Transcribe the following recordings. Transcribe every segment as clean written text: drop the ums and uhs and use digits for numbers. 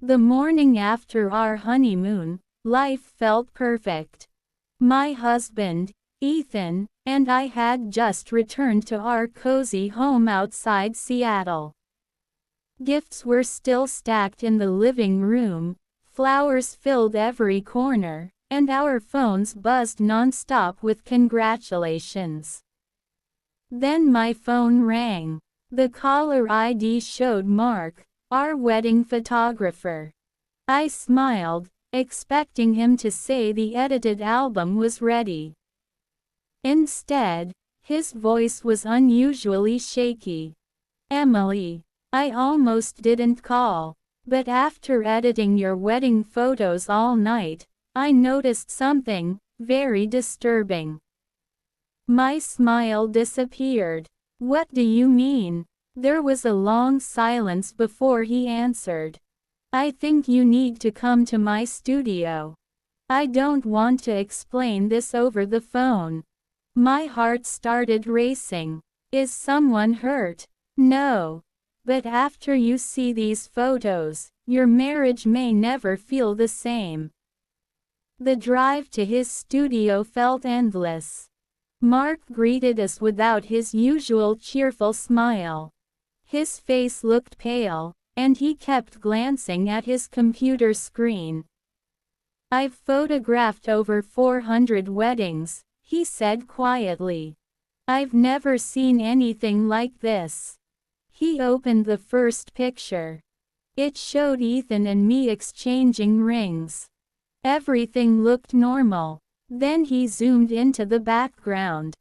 The morning after our honeymoon, life felt perfect. My husband, Ethan, and I had just returned to our cozy home outside Seattle. Gifts were still stacked in the living room, flowers filled every corner, and our phones buzzed non-stop with congratulations. Then my phone rang. The caller ID showed Mark, our wedding photographer. I smiled, expecting him to say the edited album was ready. Instead, his voice was unusually shaky. "Emily, I almost didn't call, but after editing your wedding photos all night, I noticed something very disturbing." My smile disappeared. "What do you mean?" There was a long silence before he answered. "I think you need to come to my studio. I don't want to explain this over the phone." My heart started racing. Is someone hurt? No. But after you see these photos, your marriage may never feel the same. The drive to his studio felt endless. Mark greeted us without his usual cheerful smile. His face looked pale, and he kept glancing at his computer screen. "I've photographed over 400 weddings," he said quietly. "I've never seen anything like this." He opened the first picture. It showed Ethan and me exchanging rings. Everything looked normal. Then he zoomed into the background.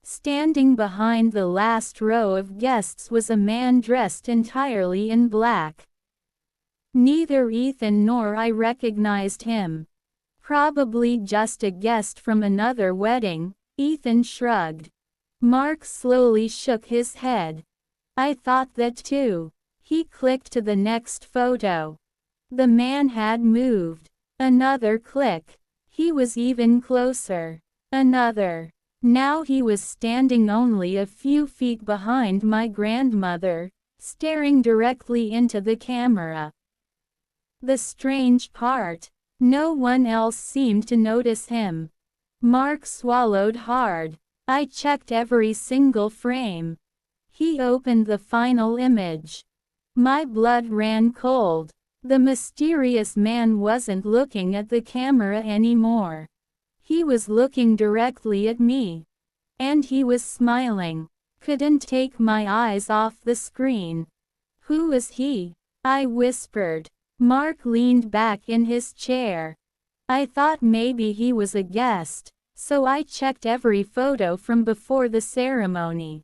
Standing behind the last row of guests was a man dressed entirely in black. Neither Ethan nor I recognized him. "Probably just a guest from another wedding," Ethan shrugged. Mark slowly shook his head. "I thought that too." He clicked to the next photo. The man had moved. Another click. He was even closer. Another. Now he was standing only a few feet behind my grandmother, staring directly into the camera. The strange part, no one else seemed to notice him. Mark swallowed hard. I checked every single frame. He opened the final image. My blood ran cold. The mysterious man wasn't looking at the camera anymore. He was looking directly at me. And he was smiling. Couldn't take my eyes off the screen. "Who is he?" I whispered. Mark leaned back in his chair. I thought maybe he was a guest, so I checked every photo from before the ceremony.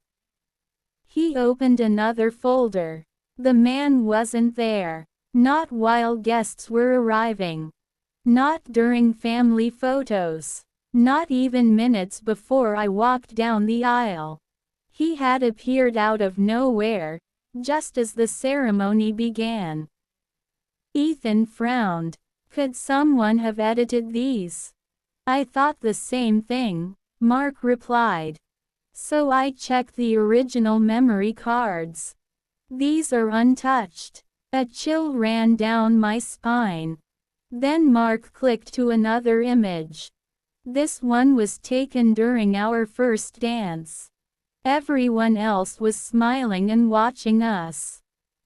He opened another folder. The man wasn't there. Not while guests were arriving. Not during family photos. Not even minutes before I walked down the aisle. He had appeared out of nowhere, just as the ceremony began. Ethan frowned. "Could someone have edited these?" "I thought the same thing," Mark replied. "So I checked the original memory cards. These are untouched." A chill ran down my spine. Then Mark clicked to another image. This one was taken during our first dance. Everyone else was smiling and watching us.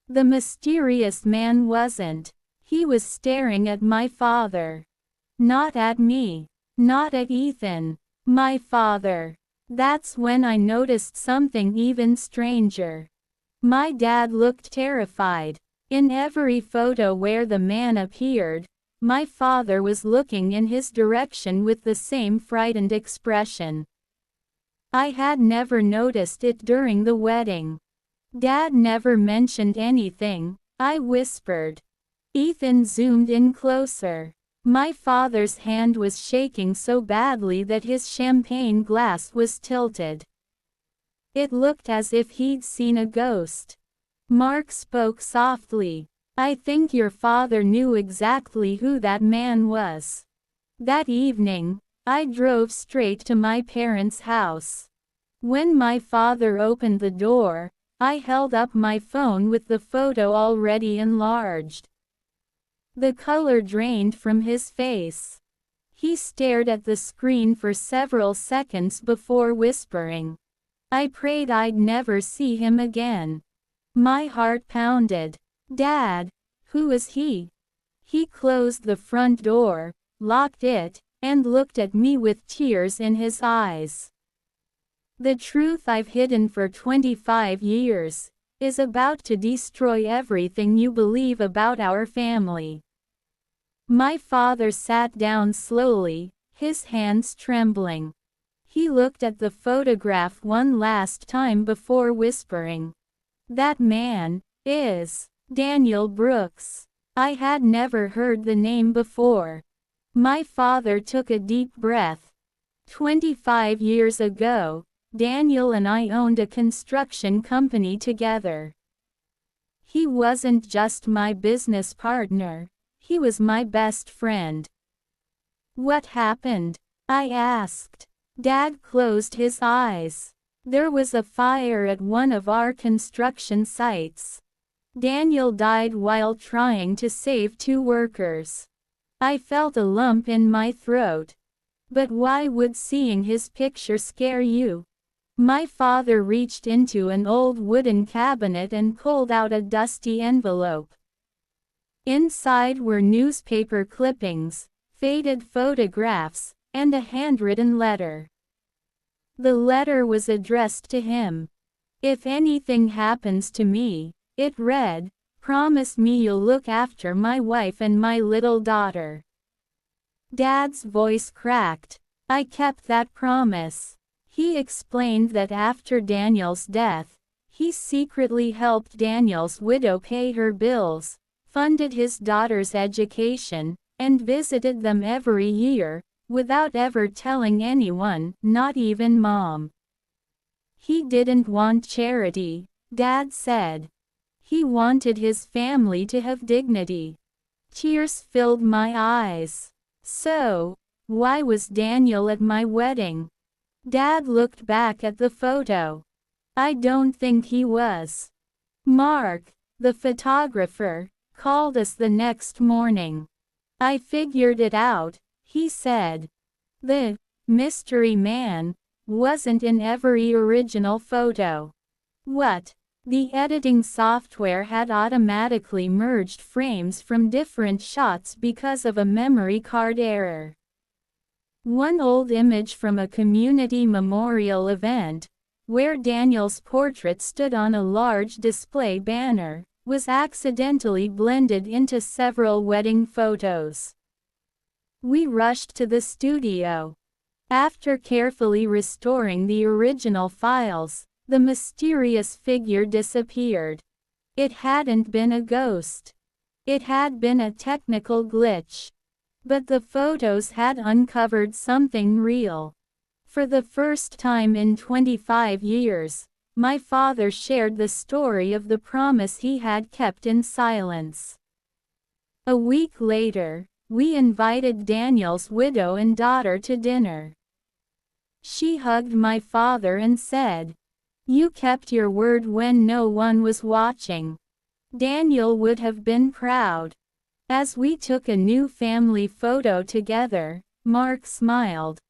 The mysterious man wasn't. He was staring at my father. Not at me. Not at Ethan. My father. That's when I noticed something even stranger. My dad looked terrified. In every photo where the man appeared, my father was looking in his direction with the same frightened expression. I had never noticed it during the wedding. "Dad never mentioned anything," I whispered. Ethan zoomed in closer. My father's hand was shaking so badly that his champagne glass was tilted. It looked as if he'd seen a ghost. Mark spoke softly. "I think your father knew exactly who that man was." That evening, I drove straight to my parents' house. When my father opened the door, I held up my phone with the photo already enlarged. The color drained from his face. He stared at the screen for several seconds before whispering, "I prayed I'd never see him again." My heart pounded. "Dad, who is he?" He closed the front door, locked it, and looked at me with tears in his eyes. "The truth I've hidden for 25 years is about to destroy everything you believe about our family." My father sat down slowly, his hands trembling. He looked at the photograph one last time before whispering, "That man is Daniel Brooks." I had never heard the name before. My father took a deep breath. 25 years ago, Daniel and I owned a construction company together. He wasn't just my business partner, he was my best friend. "What happened?" I asked. Dad closed his eyes. "There was a fire at one of our construction sites. Daniel died while trying to save 2 workers." I felt a lump in my throat. "But why would seeing his picture scare you?" My father reached into an old wooden cabinet and pulled out a dusty envelope. Inside were newspaper clippings, faded photographs, and a handwritten letter. The letter was addressed to him. "If anything happens to me," it read, "promise me you'll look after my wife and my little daughter." Dad's voice cracked. "I kept that promise." He explained that after Daniel's death, he secretly helped Daniel's widow pay her bills, funded his daughter's education, and visited them every year, without ever telling anyone, not even Mom. "He didn't want charity," Dad said. "He wanted his family to have dignity." Tears filled my eyes. "So, why was Daniel at my wedding?" Dad looked back at the photo. "I don't think he was. Mark, the photographer, called us the next morning. I figured it out," he said. "The mystery man wasn't in every original photo." "What?" The editing software had automatically merged frames from different shots because of a memory card error. One old image from a community memorial event, where Daniel's portrait stood on a large display banner, was accidentally blended into several wedding photos. We rushed to the studio. After carefully restoring the original files, the mysterious figure disappeared. It hadn't been a ghost. It had been a technical glitch. But the photos had uncovered something real. For the first time in 25 years, my father shared the story of the promise he had kept in silence. A week later, we invited Daniel's widow and daughter to dinner. She hugged my father and said, "You kept your word when no one was watching." Daniel would have been proud. As we took a new family photo together, Mark smiled.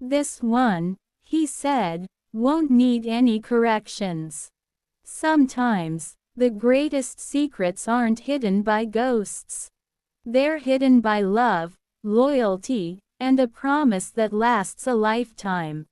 "This one," he said, "won't need any corrections." Sometimes, the greatest secrets aren't hidden by ghosts. They're hidden by love, loyalty, and a promise that lasts a lifetime.